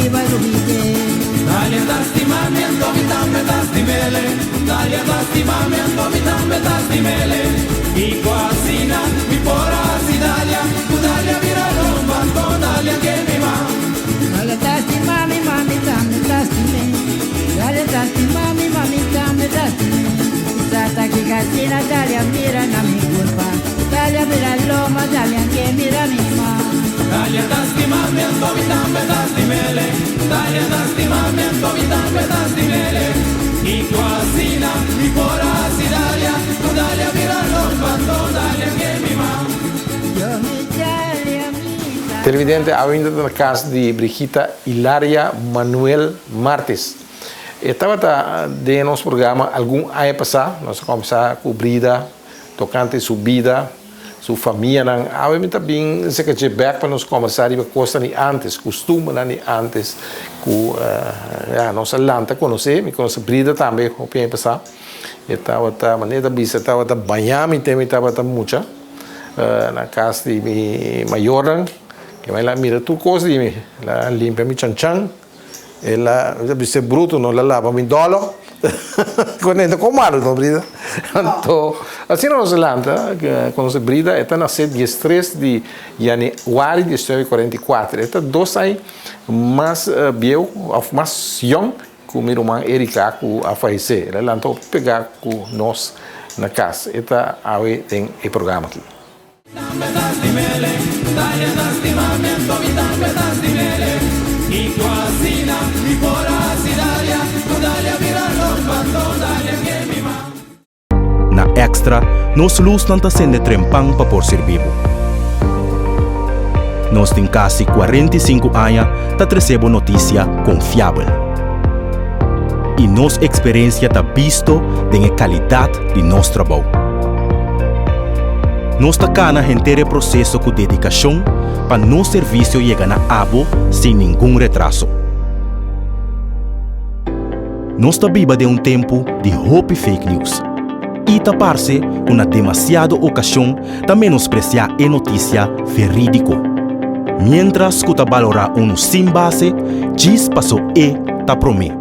viva lo vide. Dale lastimamiento, vitame lastimele. Dale lastimamiento, vitame lastimele. Y coasina, mi porasi dalia. Dalia vira romba, dalia que mi ma. Dale lastimami, mami, dame lastime. Dale lastimami, mami, dame lastime. Tata que casina, dale mira na mi culpa. Dale mira loma, dale que mira mi ma. Dale lastimamiento, vitame lastimele. Dale lastimamiento, vitame lastimele. Y coasina, mi porasi dalia. Dalia vira romba, dalia que mi ma. Yo mi dalia mi. Televidente, ainda na casa de Brigitta Hilaria Manuel Martes. Estava de nosso programa algum ano passado, nós começamos com Brida, tocante sua vida, sua família. Agora também se que back para nós começar a costa nem antes, costume nem antes, com nossa lanta conhecer, me conhece Brida também o ano passado. Estava maneira bisa, estava banhando, estava muita na casa de mi maior, que vai lá mira tu coisa de mim, lá limpa mi chanchan. Ela bisa bruto não lava mi dolo quando ainda comado não brida então assim na Nova Zelândia quando se brida está na sede de 3 de janeiro de 1944 está 2 anos mais biel mais young que o meu irmão Erika que a falecer ela lançou pegar com nós na casa está aí tem o programa aqui. Y coasina, mi porasi dalia, dalia vira romba, dalia que mi ma. Na Extra, nós luz não está sendo trempang para por ser vivo. Nós tem quase 45 anos para receber notícia confiável. E nossa experiência está visto da qualidade de nosso trabalho. Nós está cana inteiro processo com dedicação para nosso serviço chegar na abo sem nenhum retraso. Nós está viva de tempo de hope fake news. E tapar-se uma demasiada ocasião de menospreciar a notícia verídico. Mientras que está valorar sem base, diz passou tá promê.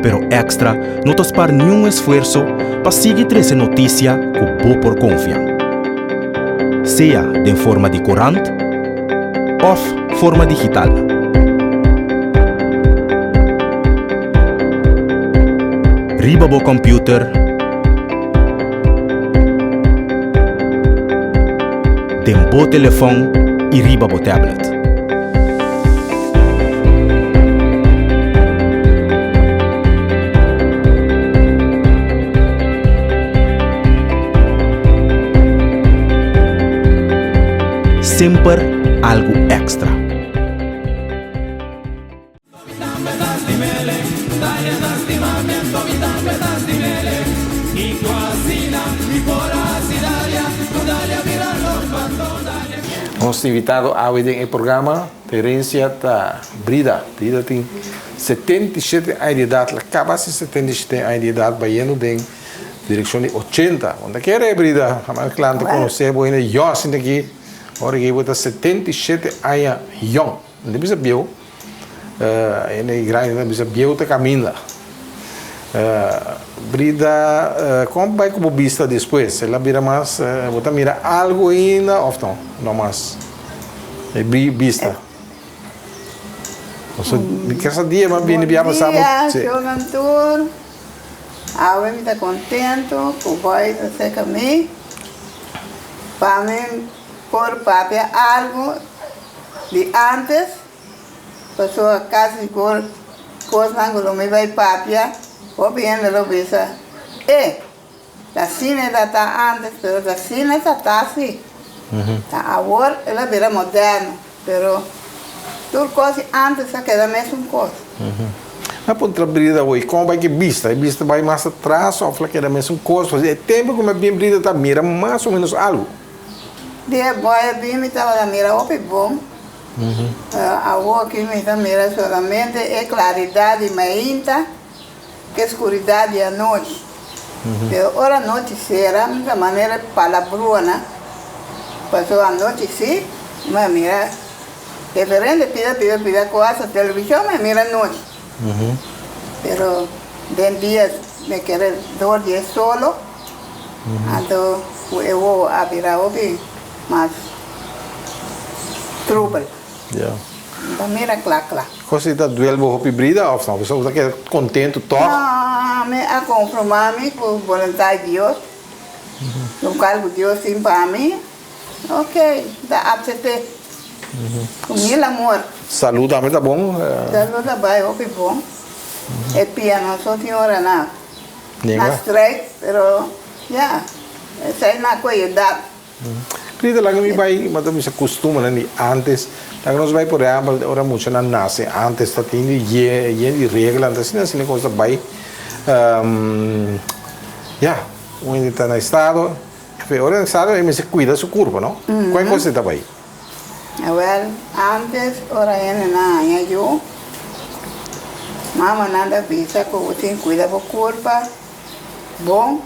Pero Extra não está para nenhum esforço para seguir essa notícia com boa por confiança. Seja de forma de corante ou forma digital. Riba bo computer, de bo telefone e riba bo tablet. Sempre algo extra. Nosso invitado a hoje no programa, Terência da Brida. Brida tem 77 anos de idade, acaba de 77 anos de idade, baiano tem direção de 80. Onde quer é Brida? A cliente conhece, boa ainda, eu assim aqui. Ora que está 77 anos young, não precisa bio, ele grande não precisa bio tá caminha. Brida, como vai como vista depois? Ela vira mais, você mira algo ainda ou não mais? É vista. Você quer saber mas bem via passar muito. Eu não estou, eu me está contente, o boy está comigo, para mim por papel algo de antes, pessoa casi por coisa não me vai papel, ou bem lo bisa. La cine está antes, pero la cine está assim. Agora ela vira moderno, pero tudo coisa antes era a mesma coisa. Na ponta brida hoje, como vai que vista? A vista vai mais atrás, ou fala que era a mesma coisa. É tempo como a bem brida tá mira mais ou menos algo. Dia boia bem me estava a mira ope bom. Agora que me está mira solamente é claridade mainta, que escuridade à noite. Pero ora noite será da maneira palabrona, Pasó anoche, sí, me mira, diferente, pida cosas, televisión, me mira noche. Pero de día me quedé 2 días solo, entonces yo a virar más trouble. Ja. Então mira, clac. Você está duelo hopi brida ou não? Você está contente toch? Não, me a conformar-me com a vontade de Deus. No cargo de Deus sim para mim. Ok, dá aceitar. Com meu amor. Saúde também tá bom? Saúde vai, hopi bom. É piano, só senhora na. Nenga. Na straight, pero já, essa é na cuidado. Brida lá que me vai, mas também se costuma, né? Antes, lá que nós vai por exemplo, ora muito na nasce, antes tá tendo de regra, antes assim coisa vai, já, onde está no estado, ora no estado ele se cuida sua curva, não? Qual coisa está aí? Well, antes, ora ele na eu, mama nada visa que eu tenho cuida da curva, bom,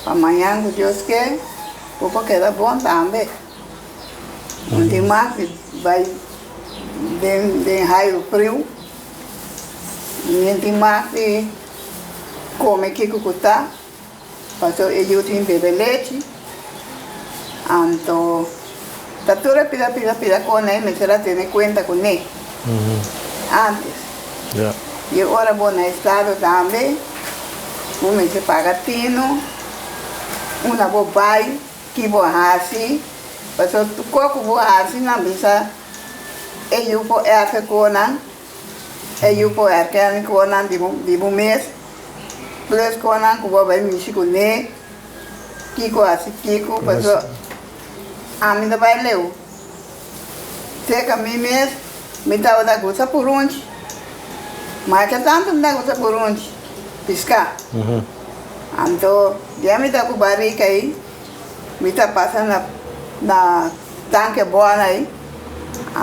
amanhã que Deus quer, vou quedar bom também. Onde mais vai de raio frio, onde mais come que está, passou eu tenho beber leite, então tá toda pida com ele, mas ela tem conta com ele. Antes. Ja. E agora vou no estado também, vou me pagar tino, uma vou vai, que vou assim, mas o coco vou assim na mesa, eu vou errar conan, eu vou errar conan de um mês, plus conan que vou vai mexer com ele, kiko assim kiko, mas a mim vai leu, chega a mim mesmo, me dá outra coisa por onde. Mas que tanto me dá coisa por onde piscar. Então, já me dá com barriga aí, me está passando na tanque boa aí.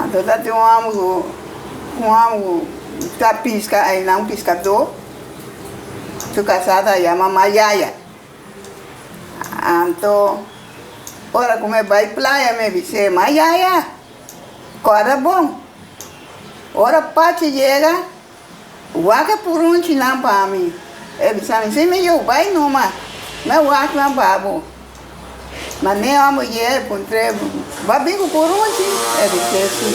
Então, tá tem um amo tá pisca aí, não piscador. Estou casada aí, a mamaiaia. Então, ora como é vai praia, me disse, maiaia, corda bom. Ora parte chega. Waka por onde não para mim. Ele disse, se me eu vai não mas waka não para bom. Mas nem a mulher encontrei, vai bem por onde? Ele disse assim,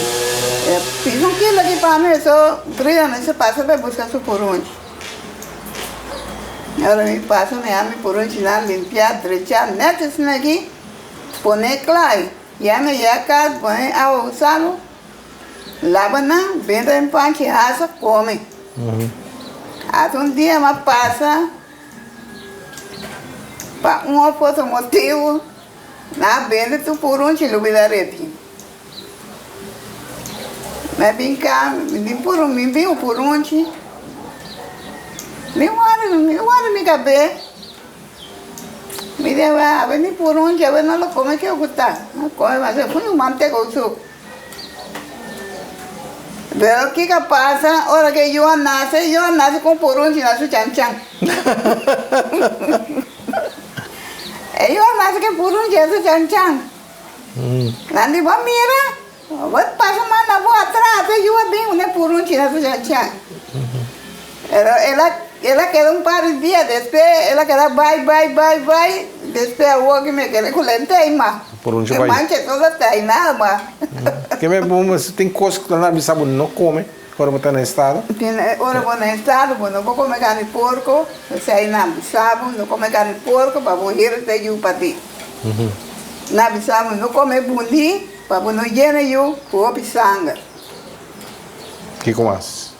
fiz quilo aqui para mim, só 3 anos você passa para buscar só por onde. Agora me passa, me por onde não limpar, drechar, neto assim aqui, pôr claro. E a minha casa, põe ao salo, lava não, venda em panche, raça, come. Há dia me passa para outro motivo na venda tu por onde lubidarete. Mas vem cá, me por onde me guarda me cabe me deu a vem por onde eu não como que eu gostar come mas eu fui manteiga o suco. Pero o que passa, hora que eu nasce com por onde nasce chan-chan. Eu nasce que por onde nasce chan-chan. Nanti vai mira, vai passar mais na boa atrás, eu bem né por onde nasce chan-chan. Ela quer par de dias, depois ela quer vai, depois eu que me quer com lenteima. Por onde vai? Mancha toda tem nada, Que é bom, mas tem coisas que não sabe não come, agora botar no estado. Ora vou no estado, não vou comer carne de porco, se aí não sabe, não comer carne de porco, para vou ir até eu para ti. Não sabe, não comer bundi, para não llenar eu com sangue. Que mais?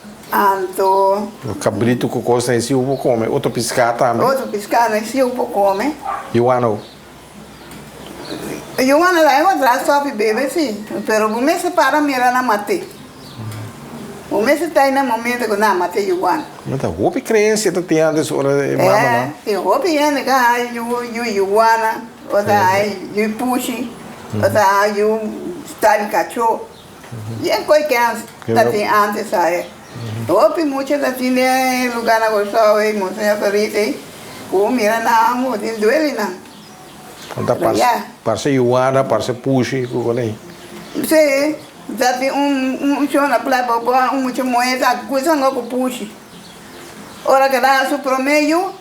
Então, o cabrito com coisa nesse eu vou comer, outro piscar também. Outro piscar nesse eu vou comer. E o ano? Eu ando lá, eu atrás só bebe sim, pero o mês para mirar na mate. O mês está aí no momento que na mate eu ando. Mas a roupa crença tá tendo essa hora de mama, não? Eu roupa ainda que aí eu ando, outra aí eu puxo, outra aí eu estou cachorro. E é coisa que antes aí. Roupa muito da tinha lugar na gostou aí, moça ferida aí, o mira na amo de duele não. Então, parece Iuana, parece Puxi, com aí. Sim, já tem show na playa, muita moeda, coisa não com Puxi. Ora que dá o promedio,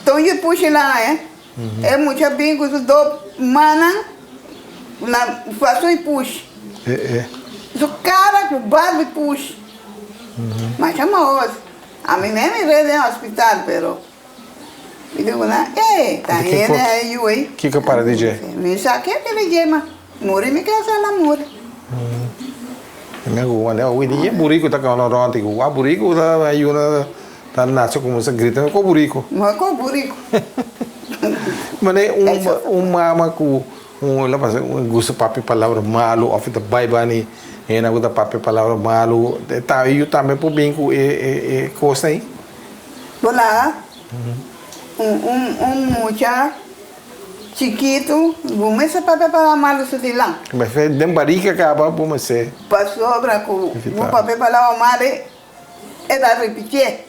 então eu Puxi lá, é muito bem com os dois manas, na faço e Puxi. O cara que barbe Puxi. Mas chama hoje. A mim mesmo me rede no hospital, pero... Eu digo, tá indo aí, ué. O que para dizer? Me saquei aquele dia, mas morri me casa lá, morri. Me aguarda, né? Hoje dia burico tá com o antigo. O burico tá aí tá nasce como se grita com burico. Mas com burico. Mas é mama com lá passa gosto papi palavra malo, of the baibani, na gosta papi palavra malo. Tá eu também por bem com coisa aí. Olá. Mucha chiquito, começa papel para malo se de lá. Mas fez dem barica acaba por você. Passou para com o papel para o mal é da repetir.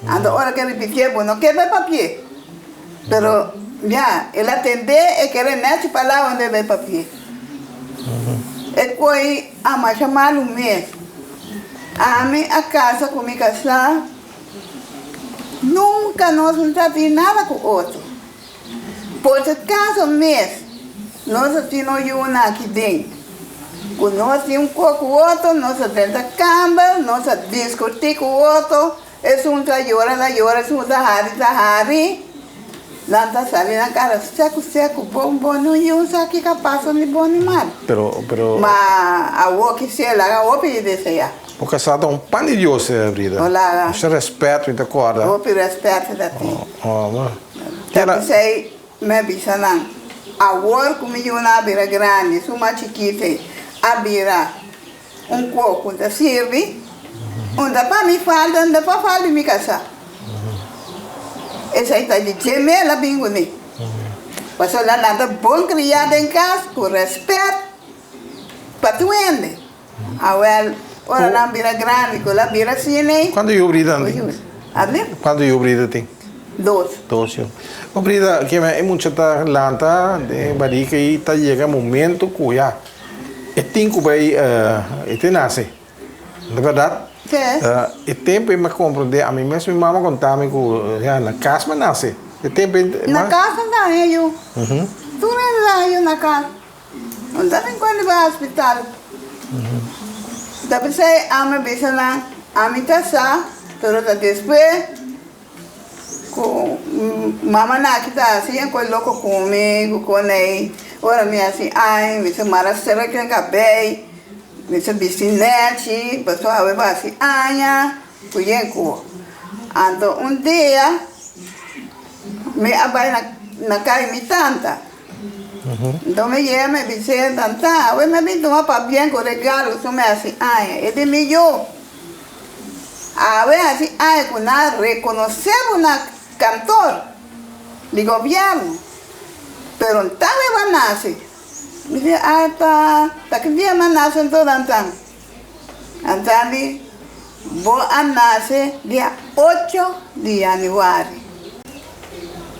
Ando hora que repetir, bom, não quer ver papel. Pero já, ele atender é querer nesse palavra onde vê papel. É coi a mais chamado mês. A mim a casa comigo casar. Nunca nós não temos nada com o outro. Por acaso mesmo, nós temos aqui dentro. Quando nós temos com o outro, nós temos a cama, nós discutimos com o outro. É um llora, é um hari. Lá está saindo na cara, seco, bom, não é um saque capaz de bom animal. Pero... Mas a o que se lá, a o que deseja. O casado é pan de Deus, vida. Olá. Você respeita e te acorda. O que respeita da ti. Mano. Eu sei, me bisa não. A o comigo na beira grande, uma chiquita, a beira coco da serve, onde para me falta, onde para falar de me casar. Essa aí está de gemela binguni. Passou lá nada bom criado em casa, com respeito, para tu ende. Ora lá vira grande, com lá vira assim. Quando eu brida Quando eu brida tem? 12. O brida que é muito tá lanta, de barica e tá chega momento que já é tempo vai é nasce. Na verdade, é tempo me compreender a mim mesmo minha mama contava que já na casa nasce. É tempo na casa não é eu. Tu não é eu na casa. Não dá nem quando vai ao hospital. Tapi saya ame bisa na ame tasa terus depois com mama na kita assim com louco comigo com ele ora me assim ai me chamara será que acabei me se bisnete passou a ver assim anya cuyenco ando dia me abai na casa me tanta. Então me ia me dizer tanta, eu me vi tomar para bem com regalo, isso me assim, é de melhor. A ver assim, quando reconhecemos na cantor de governo, pero não vai nascer. Me diz, tá que dia me nasce todo então. Então, vou nascer dia 8 de janeiro.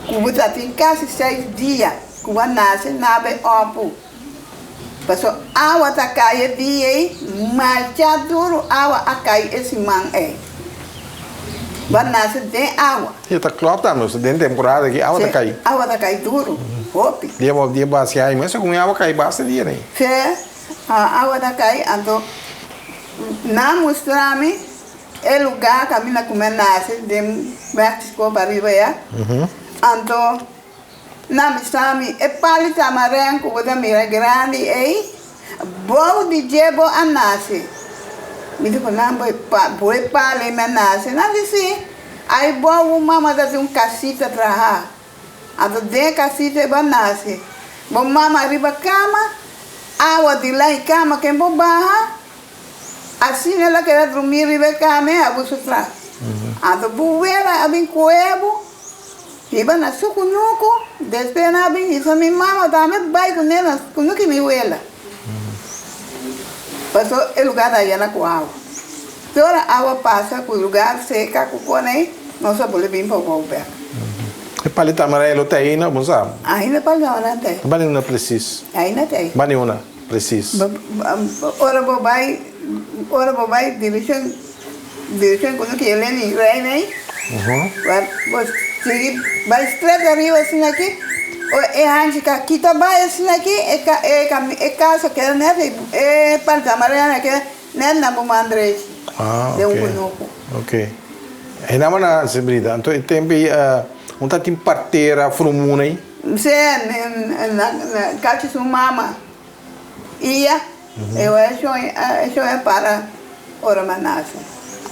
Como já tem quase 6 dias. Quando nasce, nabe opo. Passou água tá caia dia, mas já duro água a cair esse man Quando nasce tem água. E tá claro também, se tem temporada que água tá cair. Água tá cair duro, opi. Dia base aí, mas com água cai bastante dia né. A água tá cair, então na mostrar-me é lugar que a minha comer nasce, de México para arriba já. Então na mistami e pali tamarang ko da mira grande bo di jebo anase mi ko na boy pali manase na disi ai bo mama da casita traha ado de casita banase bo mama riba cama água de lá em cama que bo baha assim ela quer dormir riba cama abuso tra ado buela abin coebo iba na sukunuko, después na bem isso minha mama também vai com ela, com o que me uela. Passou o lugar da Iana com água. Toda a água passa com o lugar seca com cone, não só pode vir para o pé. E paleta amarelo tem aí, não sabe? Ainda palha não tem. Bani uma preciso. Ainda tem. Bani uma preciso. Ora bobai direção quando que ele nem vai nem. Vai estreito arriba assim aqui. Antes que aqui também assim aqui é casa que é paleta amarela que nem na bomandre. Ok. E na mana sebrida. Então tem tá tem parteira frumuna aí. Sim, na casa sua mama. Ia, eu acho é para ora manasa.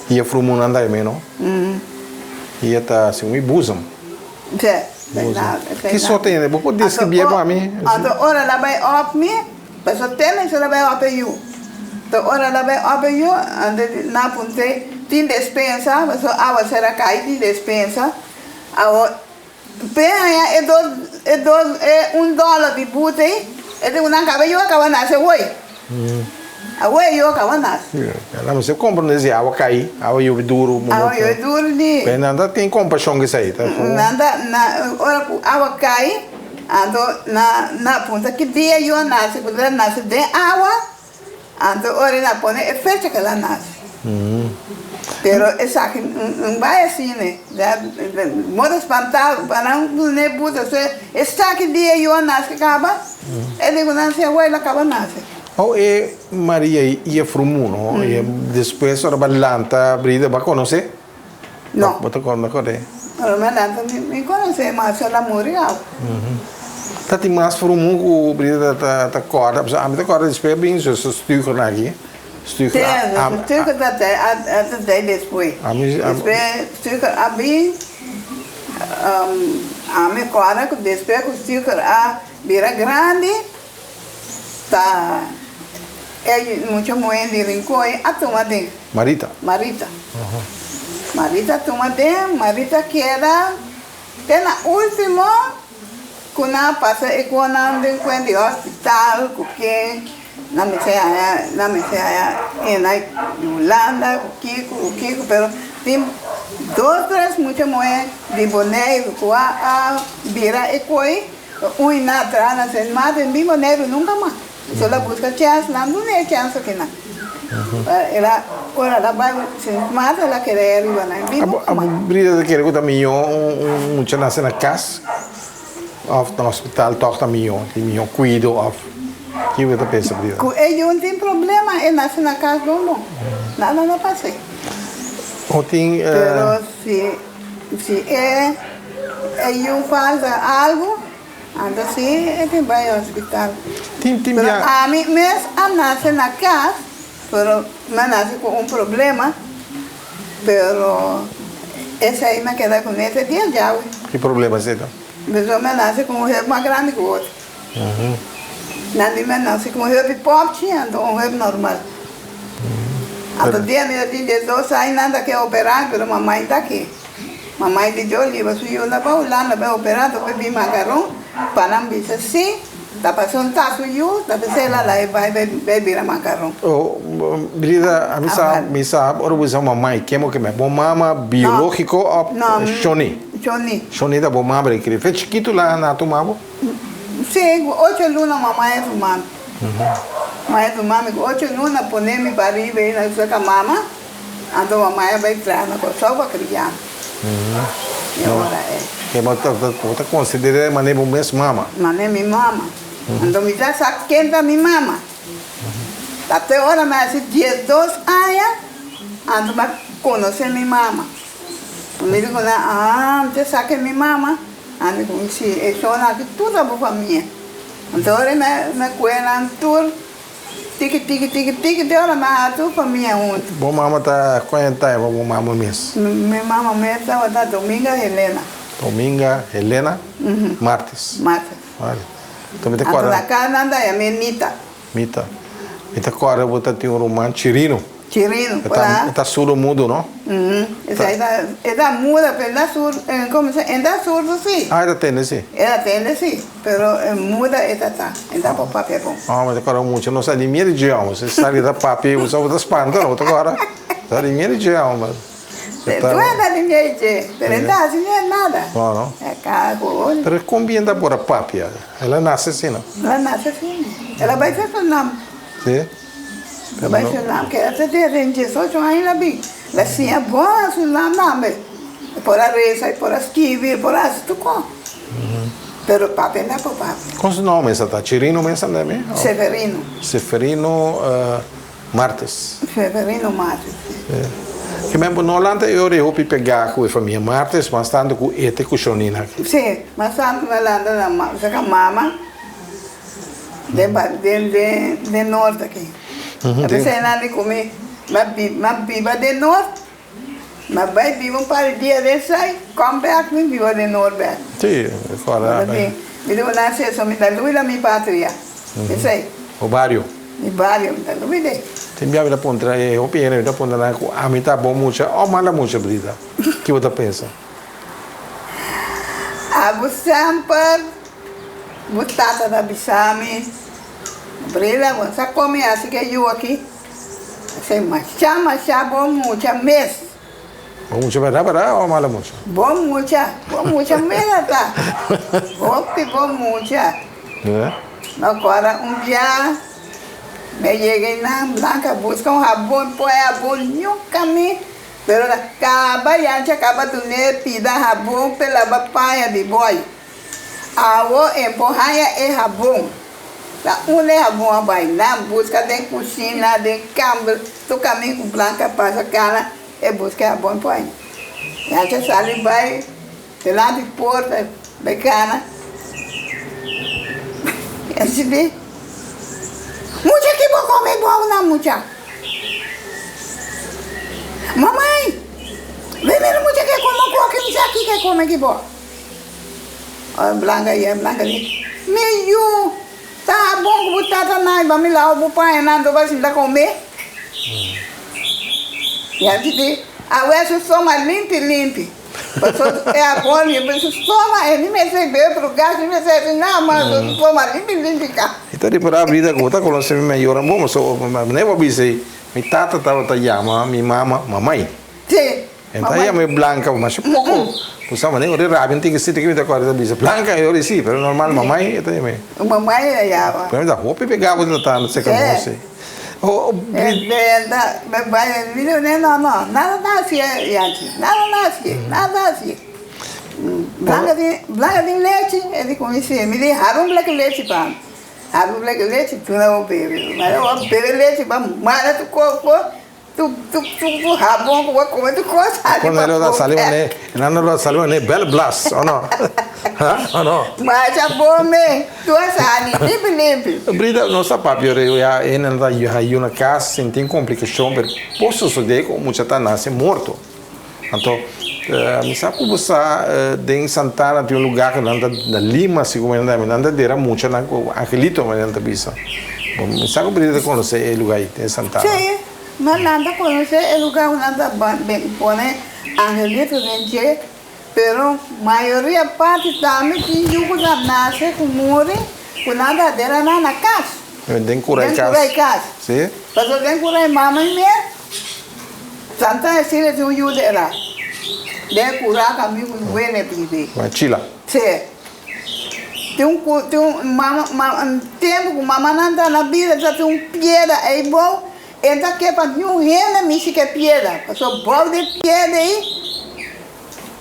E a frumuna anda aí mesmo. E tá assim um busam. Sim. Que só tem, né? Vou descrever para mim. Então ora lá vai op me, mas só tem isso lá vai op you. Então ora lá vai op you, ande na ponte tem despensa, mas a será cai de despensa. É $1 de bute, é de uma cabelo acaba nascer oi. A oi eu acaba nascer. Lá você compra nesse água cair, água eu duro. Água eu duro de. Nada tem compaixão que sai, tá? Nada na hora água cai, ando na ponta que dia eu nasce, quando ela nasce de água, ando hora na ponta é fecha que ela nasce. Pero essa aqui não vai assim, né? Moda espantado, para não nebuta, está aqui dia eu nasce acaba, ele quando nasce a ela acaba nasce. E Maria ia frumu, não? E depois ora balanta brida vai conhecer? Não. Bota conhecer. Ora balanta me conhece, mas ela morreu. Tá tem mais frumu com brida tá corda, a mim tá corda depois bem se stuur aqui. Stukken até depois. Depois stukken abi a me corda que depois que stukken a vira grande tá muito moen de rincoi a tomar de Marita tomar de Marita queda tem na última quando passa e quando anda em hospital porque na Messiah na Holanda o Kiko pero tem 2, 3 muita moeda de boné a vira e coi na atrás na mata em boné nunca mais se ela busca chance lá não é chance que não ela ora ela vai se mata ela quer ir lá em vivo a brida que ele também muito nasce na casa no hospital toch também eu cuido que você pensa brida ele não tem problema ele nasce na casa do mundo nada não passa pero se eu faz algo anda assim ele vai ao hospital pero a mim mesmo nasce na casa pero me nasce com problema pero esse aí me queda com esse dia já que problema é esse mas eu me nasce com um mais grande que o outro Nandi me nasce com um pop tinha normal até dia de 12 aí nada que operar pero mamãe está aqui mamãe de Jolie você eu na Paulana vai operar eu bebi macarrão para não dizer sim tá passando taço eu tá pensando lá vai beber macarrão brida a mim sabe ora você mamãe que me bom mama biológico Shoni da bom mama que fez chiquito lá na tomava sim 8 lunas mamãe tomava Mãe do mami, 8 lunas põe me barriga aí na sua mama, então a mãe vai entrar na só para criar. E agora que você considera maneira mesmo mama? Maneira minha mama. Então me dá sabe quem da minha mama. Até agora mas 12 anos, então vai conhecer minha mama. Me digo você sabe que minha mama, então conheci, é só na que tudo a família. Então agora me cuidam tudo. Tique, deu na tua família junto. Bom mama tá quanto é bom mama mesmo? Minha mama mesmo tá Dominga Helena. Dominga Helena? Martes. Olha. Também tem agora. A casa anda é Menita. Mita. Mita agora você tem um romance Chirino. Tá surdo mudo, não? Essa aí tá muda, pero da surdo, como se anda surdo sim. Ela tem sim. Ela tem sim, pero muda esta tá. Anda por papel bom. Mas agora muito não sai de minha região, você sai da papel, você usa espanta, outra agora. Sai de minha região, mas Tu é dinheiro, pero não dá dinheiro nada. Não. É caro. Pero como anda por a papia? Ela nasce assim, não? Ela nasce assim. Ela vai ser seu nome. Sim. Ela vai ser nome, que ela tem 18 anos, ela bem. Ela sim é boa, seu nome. Por a reza, por a esquive, por a tucó. Pero papi não é por papi. Qual é o nome essa tá? Chirino mesmo também? Severino. Severino Martes. Severino Martes. Que mesmo na Holanda eu resolvi pegar com a família Martes, mas tanto com ete com Chonina. Sim, mas tanto na Holanda, você com a mama de norte aqui. Eu pensei lá de comer, mas viva de norte. Mas vai viver par de dias de sai, come aqui, viva de norte. Sim, fora. Eu nasci só me dá luz da minha pátria. Pensei. O barrio. O barrio me dá luz de. Tem minha vida ponta, eu penso da ponta na a mim tá bom muito, ou mala muito brida. Que você pensa? Abu Sampar, butata da bisami, brida, você come assim que eu aqui. Você macha bom muito, mês. Bom muito para ou mala muito? Bom muito mês tá. Bom muito. Agora dia me cheguei na Blanca, buscar rabão, põe rabão, nunca me. Pero acaba do pida rabão pela bapanha de boi. Awo empurraia é rabão. La é rabão vai na busca de cozinha, de câmbio, do caminho com Blanca passa cara e busca rabão põe. Já sai vai de lá de porta, becana. Assim mucha que vou comer bom na mucha. Mamãe, vem ver mucha que como que me aqui que come que bom. A Blanca ali. Meio tá bom que botata nai, vamos lá o pai não vai se dar comer. E a gente a ué só mais limpe. É a bola, eu só ele me recebeu pro gato, me recebeu não, mas só mais limpe cá. Então depois a vida que você conhece melhor, bom, só nem vou dizer, minha tata estava chamando minha mamãe. Sim. Então ela me Blanca, mas pouco. Você mané o rabin tem que ser que me agora diz Blanca eu disse, mas normal mamãe também. Mamãe é a. Para mim dá roupa pegava no tá, não sei como você. Oh, não, nada nasce, nada nasce. Blanca de leite, ele conhecia, me deram black leite para. Harum black leite, tu não bebe, mas eu bebe leite para mas tu corpo, tu rabão com como tu coisa. Quando ele dá saliva né, não dá saliva né, bel blast, ou não? Ou não? Mas a bome, tu asani, limpe. Brida, nossa papi, eu já ainda ia na casa, sem tem complicação, mas posso suceder com muita tá nasce morto. Então, me sabe como você em Santana tem lugar que anda na Lima, se como anda dera muito na Angelito, mas anda bisa. Me sabe como brida conhecer o lugar aí em Santana? Sim, mas nada conhecer o lugar nada bem, põe Angelito gente. Pero maioria parte também que jogo da nasce com more, com nada dela na casa. Den curai casa. Sim. Mas den curai mamãe mesmo. Santa Cecília tem um dela. Den curai caminho com o ene pide. Machila. Sim. Tem tempo que mamãe não está na vida, já tem pedra aí bom. Então que para nenhum renda me se que pedra. Passou bom de pedra aí.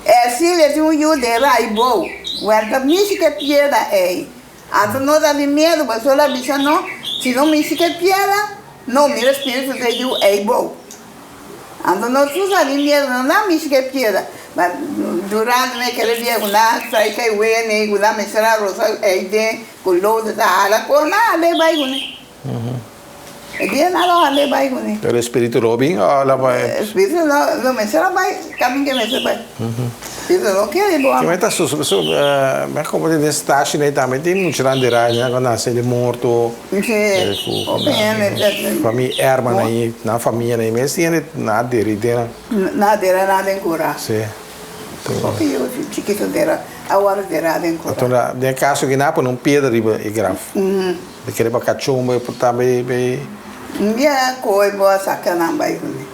É Cília de dela e bom. O ela me se que pedra aí. Então não dá de medo, mas olha bicha não. Se não me se que pedra, não me espírito de you é bom. Então não usa de medo, não dá me se que pedra. Mas durante aquele dia quando sai que o ene, quando me será rosa aí de com louça da ala, com nada vai com dia nada ale vai com ele. O espírito Robin, ela vai. Espírito não me será vai, caminho que me será vai. Espírito não quer bom. Que meta mas como tem estágio né também tem muito randeira, né, quando nasce ele morto. Sim. Família hermana aí, na família aí, mas tem nada dele, nada em cura. Sim. Porque eu chiquito dela, agora dela em cura. Então, de caso que não não pedra e grave. De querer para cachumba, por também Minha coisa boa sacanagem vai com ele.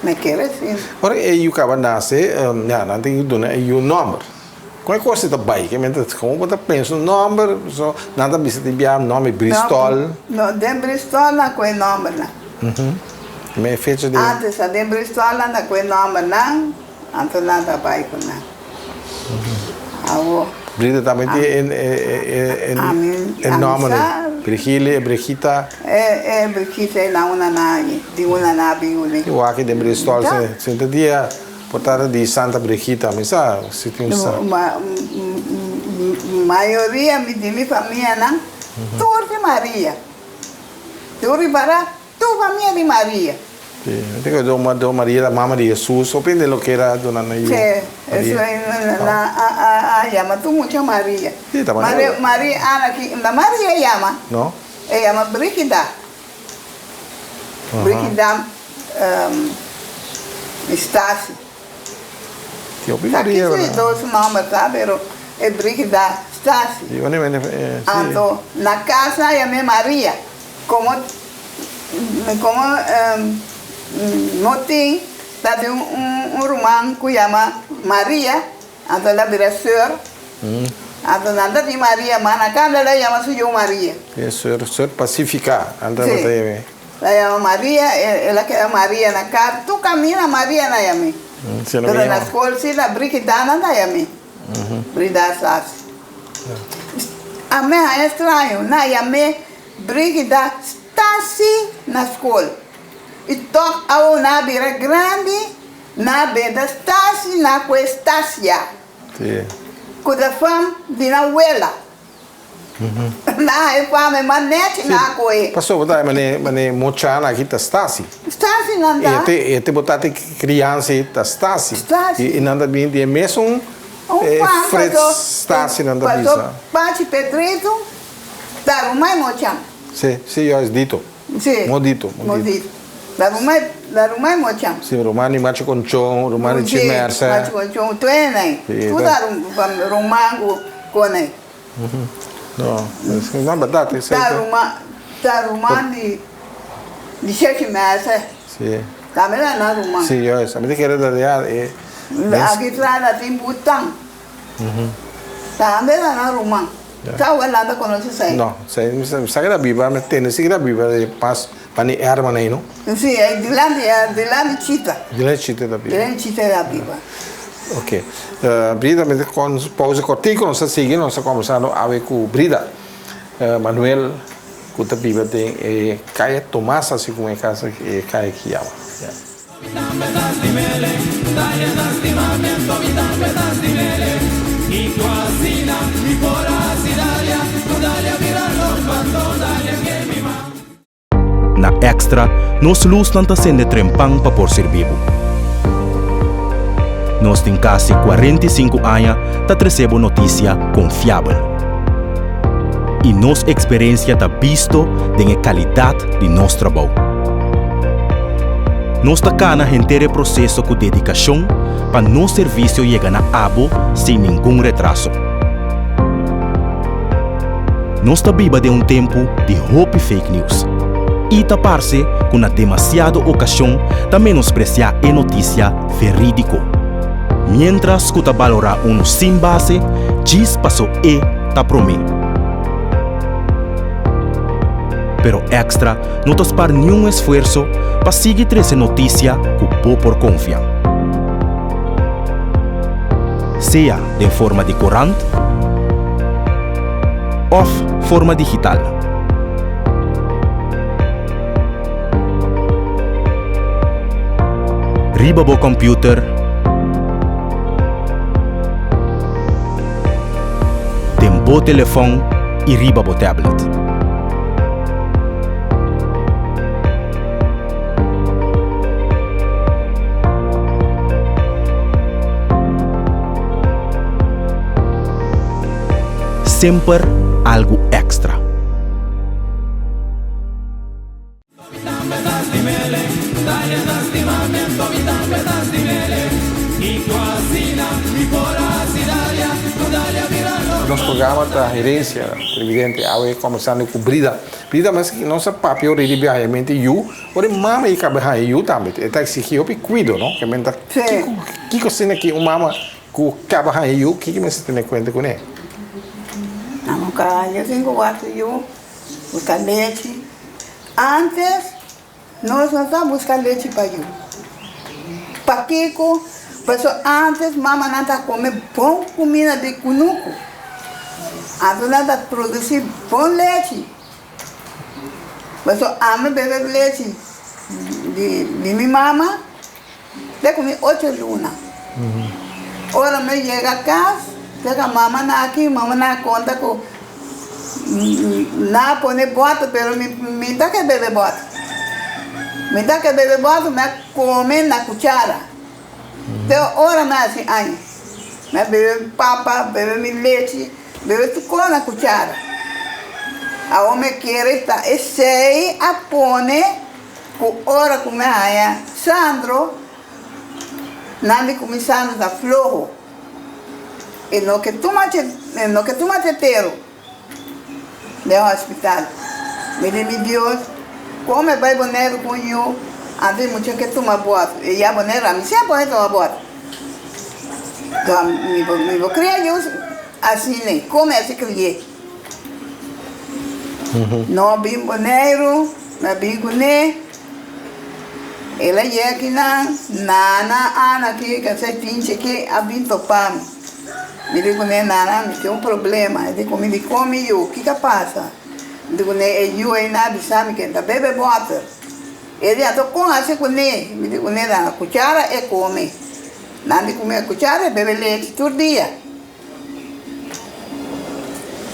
me quer assim. Ora, e o cara nasce, não tem que dar o número. Qual é a coisa da bike? Como você pensa no número, nada bisa de enviar nome Bristol. Não, de Bristol não com o número não. Me fecha de. Antes de Bristol não com o número não, antes nada bike não. Brida também tem nome, Brigita. Brigita é não de uma nave. Eu aqui de Bristol, senta dia, portada de Santa Brigita, mas se tem maioria de minha família não, tudo de Maria. Tudo para tua família de Maria. Eu tenho uma Maria, a mamãe de Jesus, depende do que era Dona Nayu. Sim, isso é chama tu muita Maria. Maria, aqui, da Maria chama. Não? Chama Brigida. Brigida Stasi. Maria. Aqui dois nomes, tá? Pero é Brigida Stasi. Então, na casa chama Maria. Como não tem, tá de romano que chama Maria, então ela vira senhor. Então nada de Maria, mas na casa ela chama sua Maria. É senhor Pacífica, anda para aí. Ela chama Maria, ela quer Maria na casa, tu caminha Maria na chama. Pero na escola se la Brigida não da chama. Brigida Stasi. A mim é estranho, na chama Brigida Stasi na escola. E toca a uma beira grande, na beira Stasi, na Estácia. Sim. Quando fam de na uela. Na é fam manete na coe. Passou botar mas mochana aqui tá Stasi. Stasi não dá. E te botar criança tá Stasi. E nada bem de mesmo Fred Stasi não dá bisa. Pati Pedrito, dar uma mochana. Sim, eu dito. Sim. Modito. Dar uma mochana. Sim, romani macho conchon, romani chimersa. Macho conchon, tu é nem. Tu dar romano com nem. Não, verdade, isso Dar romano de chimersa. Sim. Também na romano. Sim, eu sabia que era da real. Aqui traz tem botão. Também na romano. Tá o nada conhece sai. Não, sai da Bíblia, mas tem esse da Bíblia pas pani erma nem não. Sim, é de lá chita. De lá chita da Bíblia. De lá chita da Bíblia. Ok. Brida, mas com pausa cortico, nós seguimos, nós conversando a ver com Brida. Manuel, com a Bíblia tem Caia Tomás, assim como é casa Caia Kiawa. Na Extra, nos luz não está sendo trempang para por ser vivo. Nós tem quase 45 anos para receber notícia confiável. E nossa experiência está visto da qualidade de nosso trabalho. Nós está cá na inteiro processo com dedicação para nosso serviço chegar na abo sem nenhum retraso. Nós está viva de tempo de hope e fake news. E tapar-se com demasiada ocasião de menospreciar a notícia verídico. Mientras que valorar sem base, diz passou tá promê. Pero Extra não tospar nenhum esforço para seguir essa notícia que o por confiar. Seja de forma de corante ou forma digital. Riba bo computer, tempo telefone e riba bo tablet. Sempre algo extra. Nós programa da gerência, presidente, aí começando com Brida. Brida, mas que nossa papel de realmente eu, ora mama e cabra eu também. Está exigindo que cuido, não? Que menta. Que coisa que o mama com cabra eu, que me se tem conta com ele? Não, cara, eu tenho que eu buscar leite. Antes, nós não estamos buscando leite para eu. Para Kiko, antes, mama não está comendo bom comida de cunuco. Antes não está produzindo bom leite. Mas a mim bebe leite de minha mama, eu comi 8 lunas. Ora, me chega a casa, chega a mama aqui, mama na conta com não põe bota, pero me dá que bebe bota. Me dá que bebe bota, me come na cuchara. Então, ora, me assim, ai, me bebe papa, bebe leite, bebe tudo na cuchara. A homem quer estar, e sei a pone, com ora como é, Sandro, não me começando a flojo. E no que tu mate tero, no hospital. Me diz, Deus, como vai boneiro com eu, antes muito que toma bota. E a boneiro, a mim sempre pode tomar bota. Então, me vou criar eu assim, né? Como é que criei? Não bem boneiro, não bem boné. Ela é aqui na Ana, que você pinche que a bem topar. Me digo, né, Nana, me tem problema. Eu digo, me come eu, o que passa? Eu digo, né, eu aí na sabe que tá bebe bota. Ele já com assim com ele. Me digo, né, Nana, cuchara é come. Nada de comer cuchara é bebe leite todo dia.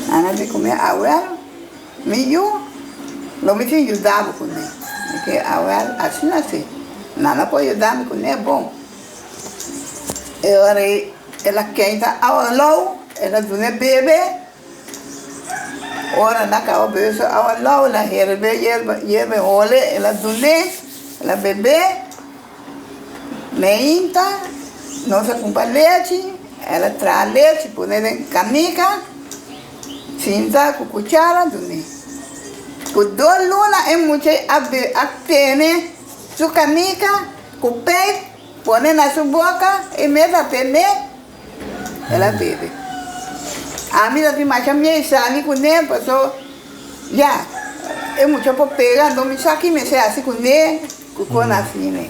Nada de comer água. Eu não me tinha ajudado com ele. Porque água assim. Nada pode ajudar-me com ele, é bom. Ela quenta ao low, ela dune bebe. Ora na cava bebe ao low, ela yerbe ole, ela dune, ela bebe. Meinta, não se compra leite, ela traz leite, põe em canica, cinta com cuchara, dune. Com 2 lunas é muito a tene, sua canica, com peito, põe na sua boca e mete a tene. Ela bebe. A minha prima minha sabe com ele, passou. Já, eu muito para pegar, não me sabe me sei assim com ele, com assim, né?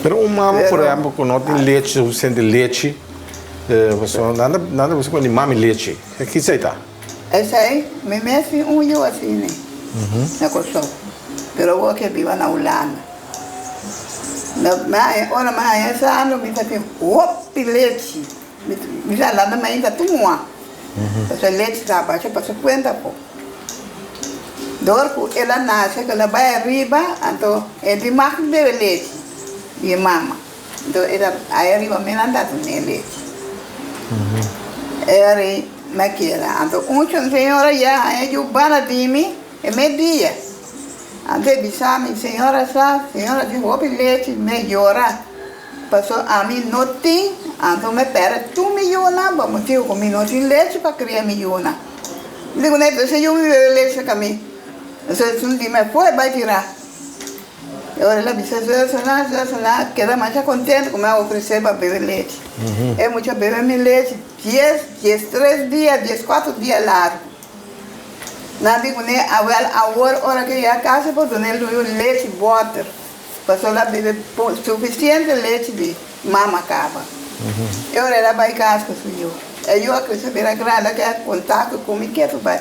Pero mama, por exemplo, quando não tem leite, suficiente leite, nada você pode mama leite. O que você está? Essa aí, me mexe eu assim, né? Na costa. Pero eu que vivo na Holanda. Ora, mas essa ano me tem leite. Me já lá na ainda tumua. Essa leite está baixa para 50 pouco. Dorco, ela nasce, que ela vai arriba, então é de marca de leite. E mama. Então, ela aí arriba me anda com leite. Era naquela. Então, senhora já é o baradimi, é meio-dia. Então, disse a minha senhora de roupa leite, melhora. Passou a mim não tem, então me pera, tu me iona, vamos ter com mim não tem leite para criar me iona. Digo, né, você eu me bebe leite com mim. Você não me foi, vai tirar. Eu ela disse, queda mais contente como eu oferecer para beber leite. É muito beber meu leite, 3 dias, 4 dias largo. Não digo, né, a hora que ia a casa, para donar leite, water. Passou lá beber suficiente leite de mama acaba. Eu era para casa com eu. Eu acredito que era grande, que era contato com o que eu vai.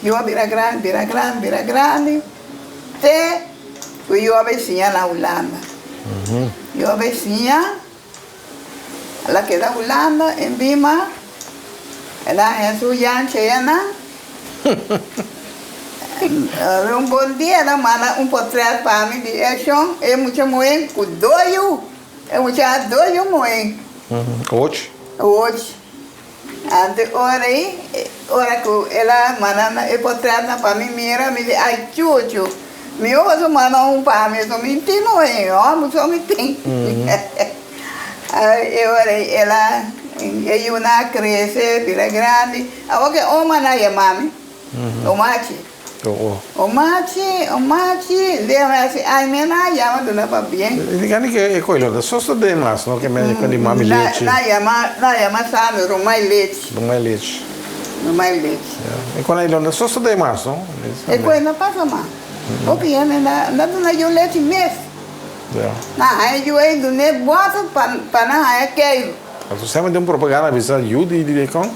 Eu era grande, até eu a vizinha na Holanda. Eu a vizinha, ela que da Holanda, em Bima, ela é sua Chena. Um bom dia, ela manda portrait para mim de ação, é muito moen com doio, é muito doio moen. Hoje. Ante ora que ela manda portrait para mim, mira, me diz, ai chuchu, me ouve manda para mim, só me tem moen, ó, só me tem. Ela e una cresce, vira grande. Agora oma na mami. Omachi. Omachi, leva assim, ai mena yama dona pa bien. Digani che è quello, da sosto de mas, no? Che me con i mami leite. Na yama sabe, romai leite. Romai leite. E con il da sosto de mas, no? E poi não passa mais. O que é na dona eu leite mesmo. Na aí eu aí do ne bota para na aí que Tu sempre tem propaganda bisa yudi di con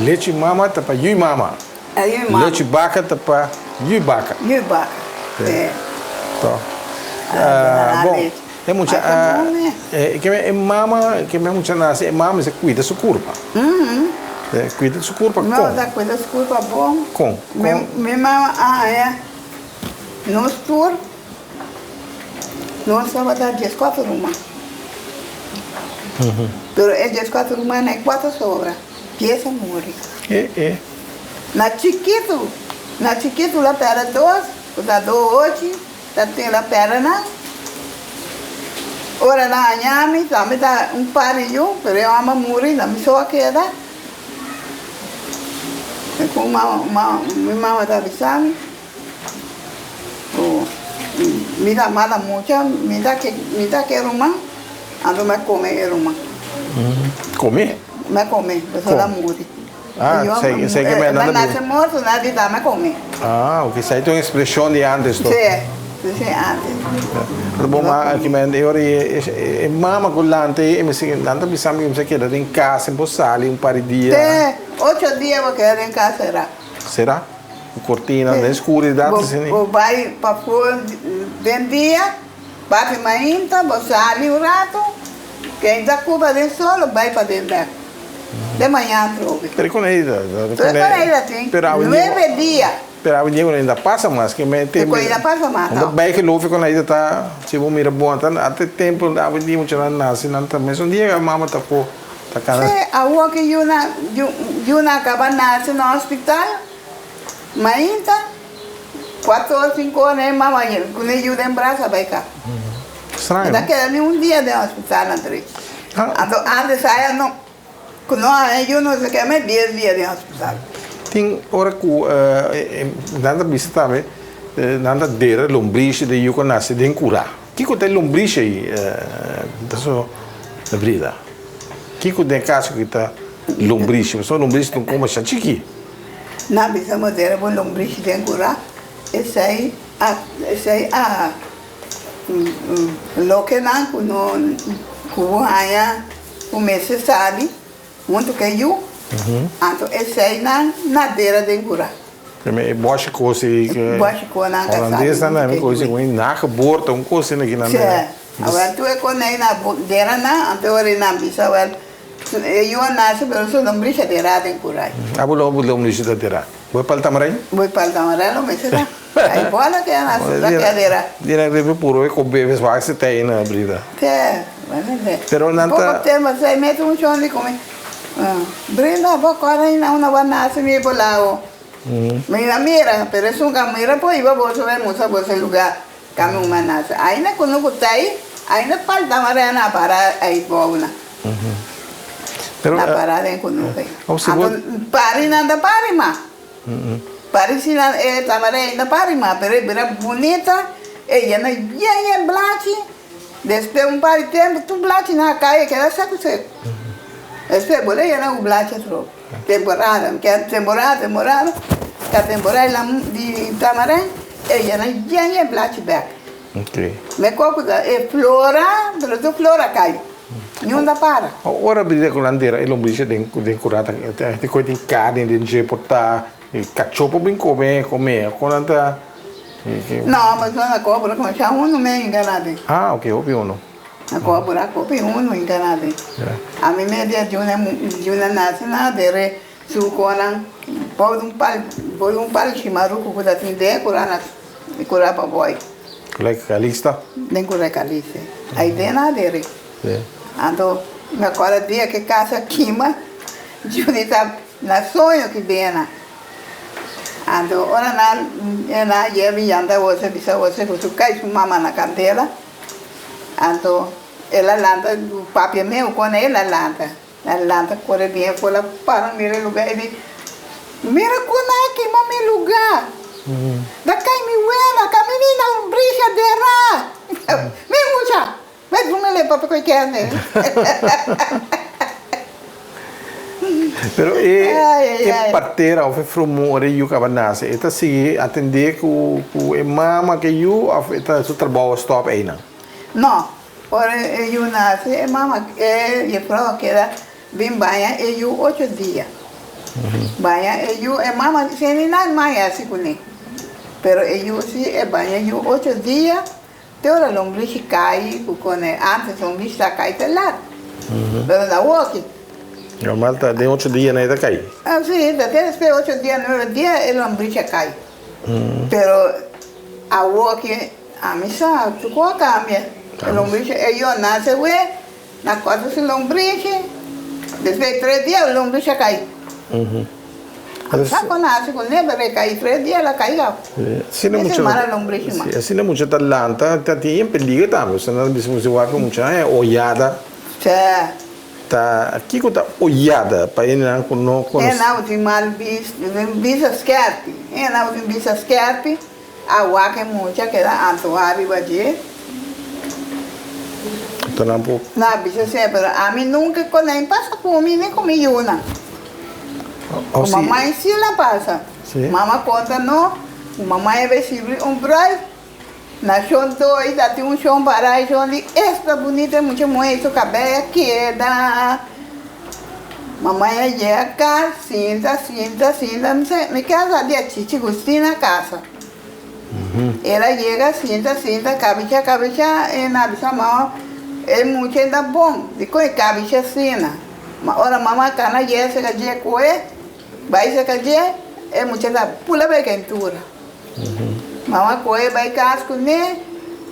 leite mama tapa yui mama. aí mama. Leite vaca tapa yui vaca. Yui vaca. É. Então. Bom, é muita que é mama, que é muita nasce, é mama se cuida sua curva. Cuida sua curva com. Não, da cuida sua curva bom. Com. Minha mama no tour. Não só vai dar 14 uma. Pero é 14 uma nem 4 sobra. Pieza morre. Na chiquito lá pera 2, da 2 hoje, da tem lá pera na. Ora na anhame, também dá parinho, pero eu amo morrer, não me só queda. É com minha mama da bisame. Me dá mala mucha, me dá que rumah, ando me come rumah. Come? Me come, pessoa da morre. Sei que me nada. Nasce morto, nada dá me come. Ok, sai tu expressão de antes to. Sì, antes. Bom, mas que me ora é mama colante, e me sei tanto bisame que me queda em casa, em Bossali, par de dias. 8 dias vou quedar em casa será? Cortina da escuridade assim. Vou vai para fora de dia, bate mainta, vou sair um rato, quem dá culpa de sol, vai para dentro. De manhã troca. Pero con ella, tem. 9 dias. Pero a venir ainda passa mais que me tem. Ainda passa mais. Ainda bem que logo quando ainda tá, tipo mira bom, tá até tempo a venir muito lá nasce, não também um dia a mama tá pô, tá cara. A rua que eu na acaba nasce no hospital. Mainta 4 ou 5 anos, mamãe, quando eu dei braço, vai cá. Estranho. Daquele dia de hospital, André. Antes saia, não. Quando eu não sei que é 10 dias de hospital. Tem hora que nada visita também, nada dera lombrice de eu nasce de curar. Que tem lombrice aí, da sua vida? Que tem caso que tá lombrice, só lombrice não come chiqui. Na bisa modera bom lombrice de curar. Esse aí lo que não com a comece sabe muito que eu então esse aí na deira de curar é boa coisa que holandesa não é coisa que na borta coisa aqui na é agora tu é quando aí na deira na então na bisa eu nasci pelo seu lombrice de rada em curar lombrice de deira vou para o tamarém não me será aí bola que é na cadeira direto puro e com bebês vai se tem na brida pero não tá tema sai mete chão de comer brida vou agora aí não vai nascer me bolao mira pero é camera pô iba vou ver moça você lugar caminho manasa ainda quando eu tai ainda para tamarém na para aí bola na parada em quando pare nada pare mas parece que tamaré ainda pare mas pero era bonita ela não ia blate depois par de tempo tu blate na caia que era seco depois bolei ela o blate troco temporada que a temporada lá de tamaré ela não ia blate back me coco da flora pero tu flora cai não dá para. Ora brida com landeira, ele lombrice de curata, tem coisa de carne, de portar, cachopo bem comer, quando tá. Não, mas na cobra como já não me enganado. Ah, ok, ouvi um. Na cobra não enganado. A mim me dia de uma nacional de sucona, pode um pal chimaruco que dá tem de curar para boy. Curar calista? Nem curar calista. Aí tem nada de então, agora dia que casa queima, Juni tá na sonho que vem na. Então, ora na yevi anda você bisa você cai sua mama na cantela. Então, ela lanta do papi meu, quando ela lanta corre bem, ela para no meu lugar, ele, mira quando aqui, meu lugar, da cai mi wena, caminina um bricha dera, me mucha, mas vamos levar para qualquer né. Pero é parteira ou frumo ore you cabanase. Eta sigue atender com mama que you eta su trabalho stop aí não. Não, ora eu nasce, mama eu falo que era bem banha eu 8 dias. Banha eu mama sem nada mais assim com ele. Pero eu se é banha eu 8 dias. Teora lombriz cai, porque antes lombriz cai lá. Pero na walk. Normal tá de 8 dias na ida cai. Ah, sim, até depois 8 dias, 9 dias, ele lombriz cai. Pero a walk, a missa, tu cambia. O lombriz, eu nasce, na 4 se lombriz, depois de 3 dias, o lombriz cai. Sabe quando nasce com ele, cai 3 dias, ela cai lá. Assim não muito. Assim não muito talanta, tá tem perigo também. Se não bismo se vai para muito é olhada. Tá aqui que tá olhada para ele não com é não de mal bisa scarpe é não de bisa scarpe a waque muita que dá antoari baje então não pô na bisa sempre a mim nunca quando passa por mim nem comi uma mamãe se la passa mamãe conta não mamãe é vestido broi na chão dois dá tem chão para chão de esta bonita muito muito cabelo queda mamãe ia cá sinta não sei me casa de chichi gusti na casa ela chega sinta cabeça e na bisa mal é muito ainda bom de coi cabeça sina mas ora mamãe cana ia se cadia coe vai se cadia é muito da pula bem quentura mamãe coe vai casco né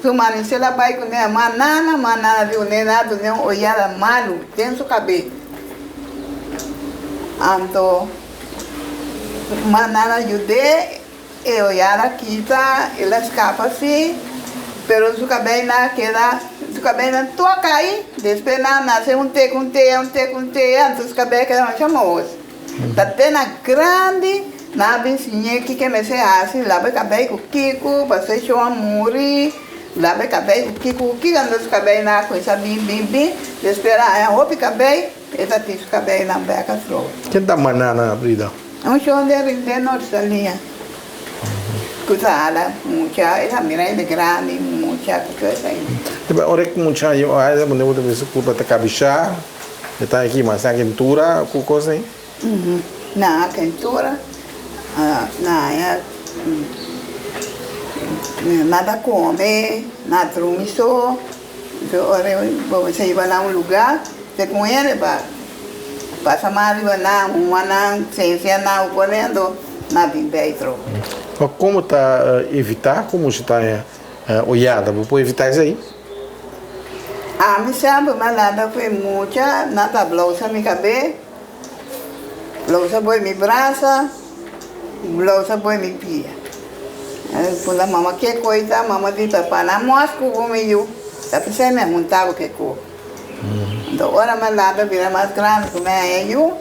su manicela vai com né manana viu né nada né olhada malu tem seu cabelo anto manana ajude e olhada quita ela escapa assim pero su cabelo na queda su cabelo toca aí depois nasce um te anto su cabelo queda chamoso tá tendo grande na vizinha que me se assim lava cabelo com Kiko passei show a muri lava cabelo com Kiko anda su cabelo na coisa bim depois a roupa cabelo essa tem su cabelo na beca flor quem tá manana brida show de nossa linha Kusala, mucha, esa mira de grande, mucha coisa aí. Tipo, ora que mucha eu aí da maneira de se culpa da cabeça, está aqui mas a quentura, com coisa aí. Na quentura, nada come, nada dorme só. Ora você vai lá lugar, você com ele passa mal na uma ciência na correndo na bem dentro. Como está evitar? Como está olhada? Vou evitar isso aí? A minha sempre malada foi muita, nada blusa me cabelo, blusa foi me braça, blusa foi me pia. Quando a mamãe quer coisa, a mamãe diz para na mosca como eu, tá pensando me montava que co. Então agora malada vira mais grande como é eu,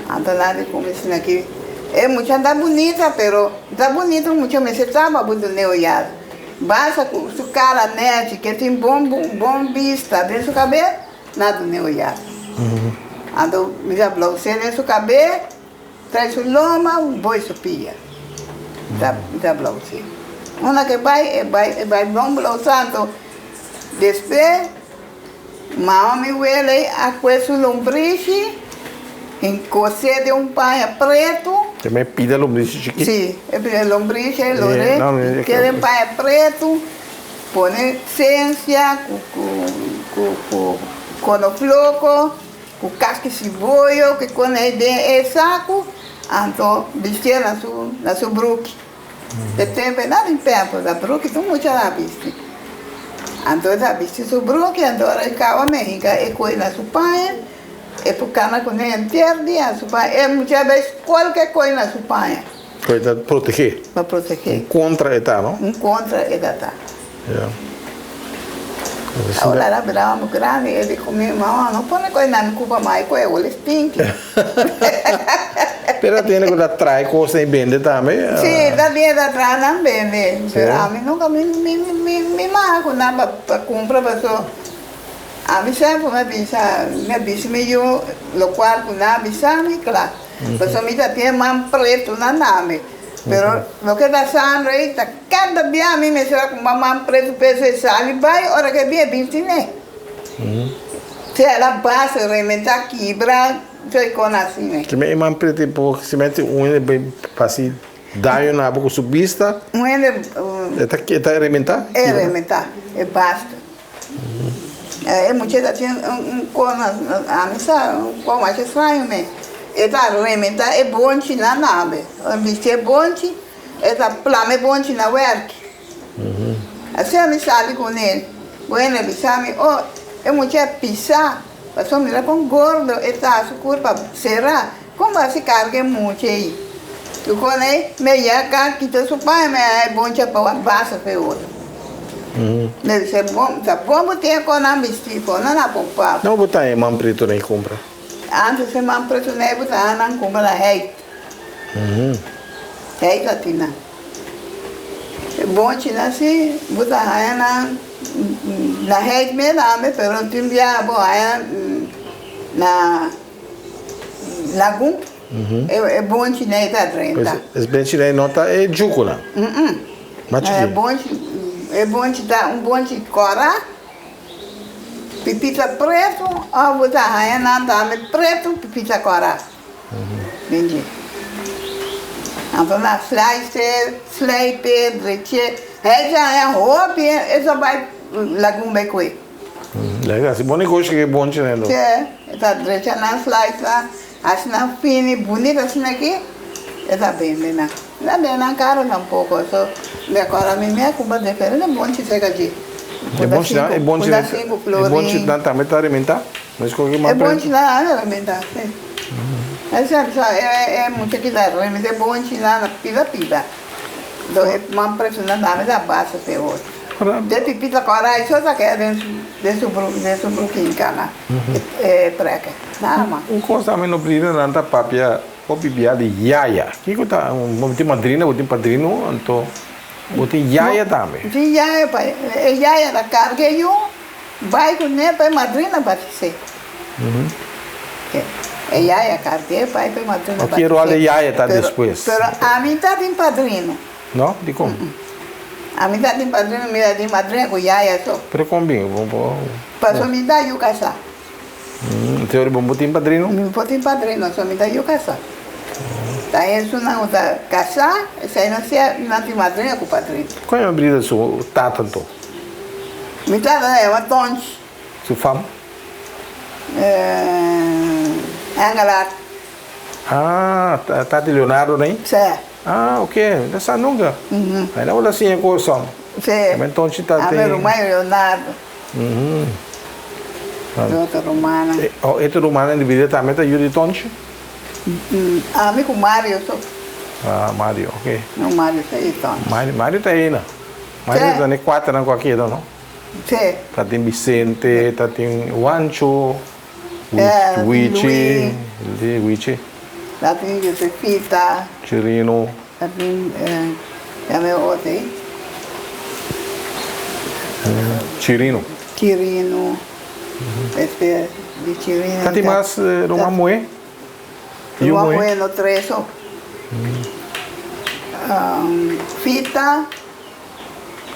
então lá de começar aqui. É muito anda bonita, pero tá bonito muito me se tava muito neoiado. Basta com su cara net que tem bom vista, dentro do cabelo nada neoiado. Ando me já blouse dentro do cabelo, traz o loma, boi supia. Da blouse. Uma que vai bom blousando. Depois, mama me ele a coisa lombriz. Em cocer de pai preto. Também pida lombriz chiquito. Sim, é lombriz, é lore. Que de pai preto, põe ciência, com conofloco, com casca de cebola, que quando é saco, então vestir na sua bruque. De tempo, nada em tempo, da bruque, tu muito já viste. Então, já viste sua bruque, então, é cava mexica, é coisa na sua pai. É por causa que não é inteiro dia, é muitas vezes qualquer coisa na supanha. Para proteger? Para proteger. Contra a não? Contra a Ahora era bravo grande, ele comia, não põe coisa na culpa mais, coisa, olha stink. Pero tiene que traer cosas y vende también. Sí, también da atrás não vende. Pero a mí nunca me marco nada para comprar, pessoal. A mí sempre me avisa meio, lo cual com nada avisa-me, claro. Pessoal, me tem mais preto na nave. Pero lo que está saindo aí, está cada dia a mim me será com mais preto, peso sabe, vai, hora que vem, 20 né? Se ela passa, rementa, quebra, sei como assim, né? Que me man preto porque se mete bem fácil daño na boca subista. Ele Está reventar? é rementar, é basta. É muita gente tem coisa, a mim sabe, como é que sai, né? Eta rementar é bom na nave. Vestir é bom, eta plame é bom na work. Assim a mim sabe com ele. Bueno, ele sabe, oh, é muita pizza. Passou me lá com gordo, eta su curva será. Como assim carga muito aí? Tu conhece? Meia cá que tu supai, mas é bom para basta para outro. Deve ser bom, tá bom botar com a vestir, com a pompa. Não botar aí man preto nem compra. Antes se man preto nem botar na compra da rei. Rei latina. É bom tirar assim, botar aí na rei mesmo, mas pelo tempo já bom aí na lagoon. É bom tirar da renta. Pois, bem tirar nota é júcula. Mas É bom te dar bom de cora, pipita preto, ou botar raia na dame preto, pipita cora. Entendi. Então na slice, dreche, já é roupa, isso vai lagum becoe. Legal, se bom negócio que é bom tirar. Essa dreche na slice, assim na fine, bonita assim aqui, essa bem, né? Não é bem na cara tampouco, só agora a minha culpa é diferente, é bom te chegar aqui. É bom tirar, é bom tirar também para alimentar. Mas qualquer é bom tirar, alimentar, sim. É muito que dá, realmente é bom tirar na pida. Então é uma pressão na nave da base até hoje. De pipita agora, isso já quer desse bruquinho, cara. É preca, nada mais. Coisa também não precisa nada papia. O bibia de yaya. Que coisa, tem madrina, tem padrino, então tem yaya também. Tem yaya, pai. É yaya da carga e eu vai com ele para madrina para ser. É yaya carga, pai para madrina. O que rol de yaya tá depois? Pero a mim tá tem padrino. Não? De como? A mim tá tem padrino, me dá de madrina com yaya só. Pero combina, vamos. Passou me dá eu casar. Teoria bom tem padrino? Não pode ter padrino, só me dá eu casar. Tá isso não tá casar, isso aí não tem madrinha com padrinho. Qual é a brida sua tata então? Me tata é uma tonte. Sua fama? Angalar. Ah, tata Leonardo, né? Sim. Ah, ok. Dessa nunca. Aí não olha assim a coisa. Sim. Mas tonte tá tem. A meu irmão Leonardo. Outra romana. Esta romana de vida também tá Yuri tonte? Amigo Mário só. Ah, Mário, ok. Não, Mário tá aí, tonte. Mário tá aí, né? Mário tá nem quatro, não qualquer, não? Sim. Tá tem Vicente, tá tem Juancho, Wichi, Lá tem Josefita. Chirino. Lá tem, é meu outro aí. Chirino. Chirino. Este de Chirino. Tá tem mais Romamoe? Romamoe no trecho. Fita,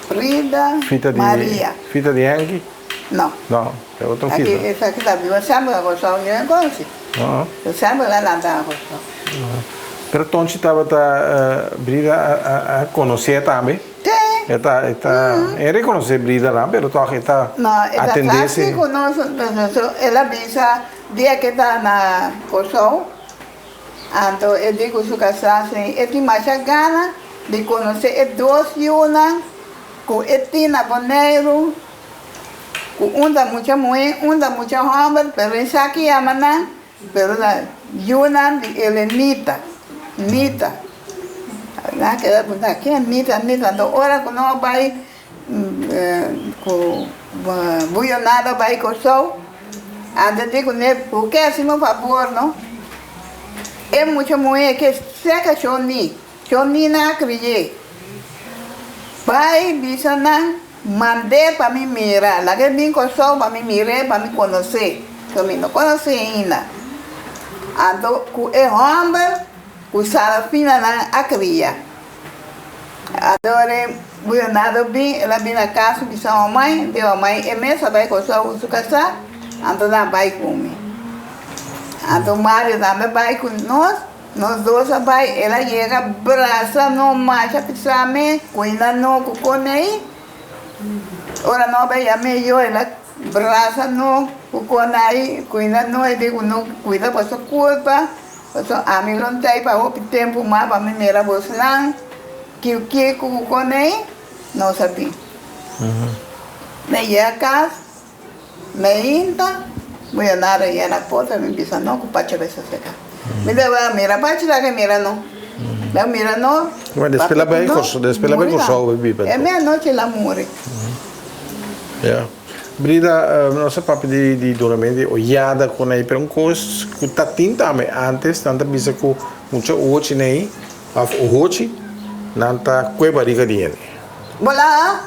Frida, Maria. Fita de Yankee? Não. Não, é outra Aqui, fita. essa aqui tá viva, sabe a gostar, eu não conheço. Eu sabe lá na da gostar. Pero Tonchi estava Brida a conhecer também? Tem. É reconhecer Brida lá, pero toque está a tendência. Ela pensa, dia que está na Kosovo, então eu digo que casar, eu tenho mais gana de conhecer dois Yuna, com Etina Boneiro, com da muita mulher, da muita homem, pero isso aqui é maná, pero na Yuna de Elenita, Nita. Lá que ela aqui é Nita, então ora quando vai com buionada vai com sol. Anda digo né, porque assim por favor, não? É muito mulher que seca choni na criei. Vai bisana mandei para mim mirar, lá que vim com sol para mim mirar, para me conhecer. Eu me não conheci ainda. Ando com o homem, com sarafina na cria. Adore buionada bem, ela vem na casa de sua mãe, deu a mãe, é mesmo vai com sol o casar, ando lá vai comigo. Ando Mário também vai com nós dois vai, ela chega, braça, não marcha, pisame, cuida não, cuconei. Ora não vai a melhor, ela braça não, cuconei, cuida não, eu digo não, cuida para sua culpa, a mim não tem para o tempo mais, para mim era você lá, que cuconei, não sabia. Me ia a casa, me entra, voy a nada y a la puerta me empieza no ocupar chévere seca. Me daba mira pachi la que mira no. La mira no. Mas después la vai com sol bebida. É meia-noite ela morre. Ja. Brida, nossa papo de duramente olhada com aí para coisa que tá também antes tanta bisa com muito hoje nem hoje nanta coi barriga de ele. Bola.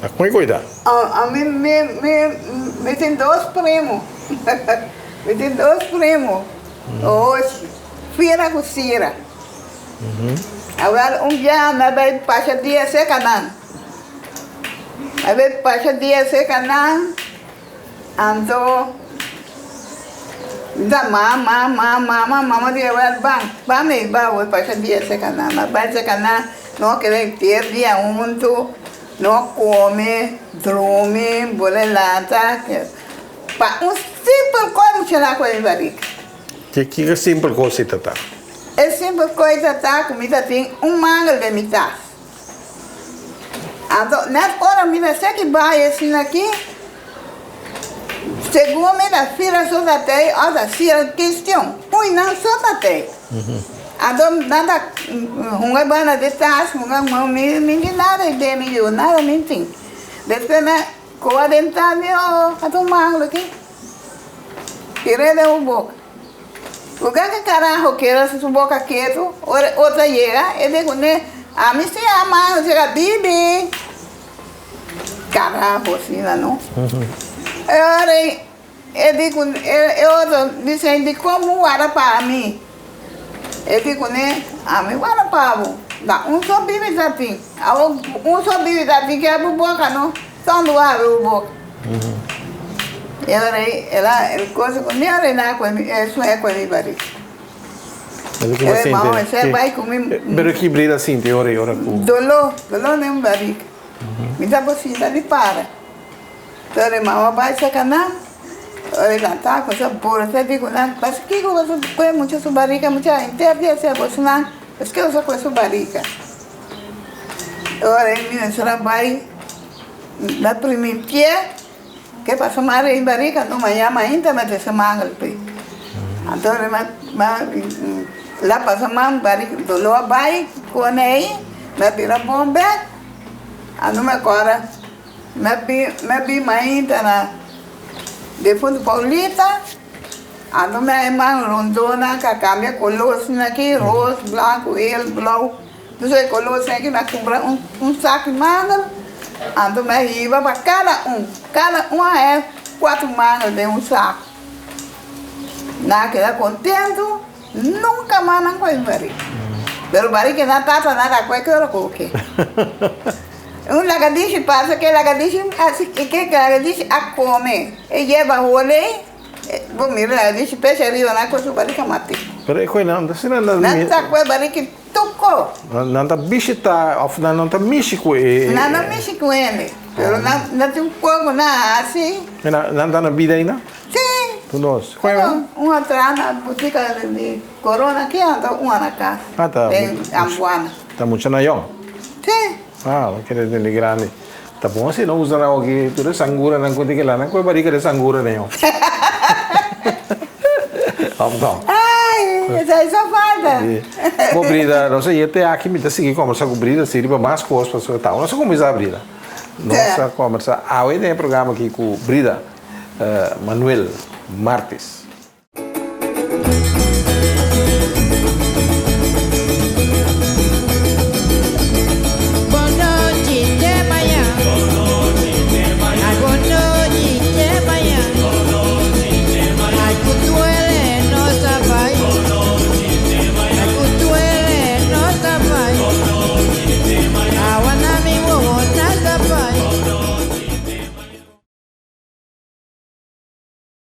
A coi cuida. A mim me tem dois primos. Me tem dois primos. Hoje, filha com Cira. Agora dia na vai passar dia se canan. A vai passar dia se canan. Ando da mama dia vai bang me vai passar dia se canan. Vai se canan não quer ter dia muito não come, dorme, bolelata. Pa simples coisa que lá com a barriga. Que é simples coisa tá? É simples coisa tá, comida tem mango de metade. Então, na hora me dá que vai assim aqui. Segundo me da filha só da tem, outra filha questão. Pois não só da tem. Então, nada, uma banda de taça, uma mão me nada de mim, nada me tem. Depois na quarentena eu tô mango aqui. Tirei de boca. O que caralho que era se boca quieto, outra chega, e digo né, a mim se ama, chega bibi. Caralho assim não. Eu digo, eu disse de como era para mim. Eu digo né, a mim era para dá só bibi assim, só bibi assim que é boca não, só do ar boca. Ela coisa com minha arena com isso é com ele barriga. Você vai comer. Pero que brida assim, te ora com. Dolor nem barriga. Me dá possibilidade de para. Então, mama vai sacanar. Olha lá, tá com essa porra, você digo não, mas que você põe muito sua barriga, muita inteira se você não, mas que você com sua barriga. Ora, minha senhora vai na primeira que passa mais em barriga, não manhã ainda mas essa manga ali. Então, lá passa mais barriga, dolor vai com aí, me vira bomba, a não me agora, me vi ainda na de fundo Paulita, a não me irmã Rondona, que cambia color assim aqui, rosa, branco, ele, blau, não sei color assim aqui, me compra saco de manga. Ando me iba para cada um é 4 mangas de saco. Não queda contento, nunca mais não coisa barriga. Pero barriga não tá nada coisa que eu coloquei. Lagartixa passa que lagartixa, assim que lagartixa a come, e leva rolê, vou mirar lagartixa peixe ali na coisa barriga mate. Pero é coisa não, assim não tá coisa barriga tocou. Não tá bichita, afinal não tá mexe com ele. Não mexe com ele, pero não tem pouco na assim. Não tá na vida ainda? Sim. Tu nós. Uma atrás na boutique de Corona aqui, uma na casa. Ah, tá. Tem ambuana. Tá muito na yom? Sim. Ah, não quer dizer grande. Tá bom assim, não usa nada aqui, tudo sangura, não conta que lá, não coi barriga de sangura nenhum. Então. Ai, isso aí só falta. Bom, Brida, não sei, até aqui me dá seguir conversar com Brida, seria para mais coisas para sua tal. Não sei como é a Brida. Nós conversamos. Hoje tem um programa aqui com Brida Manuel Martins.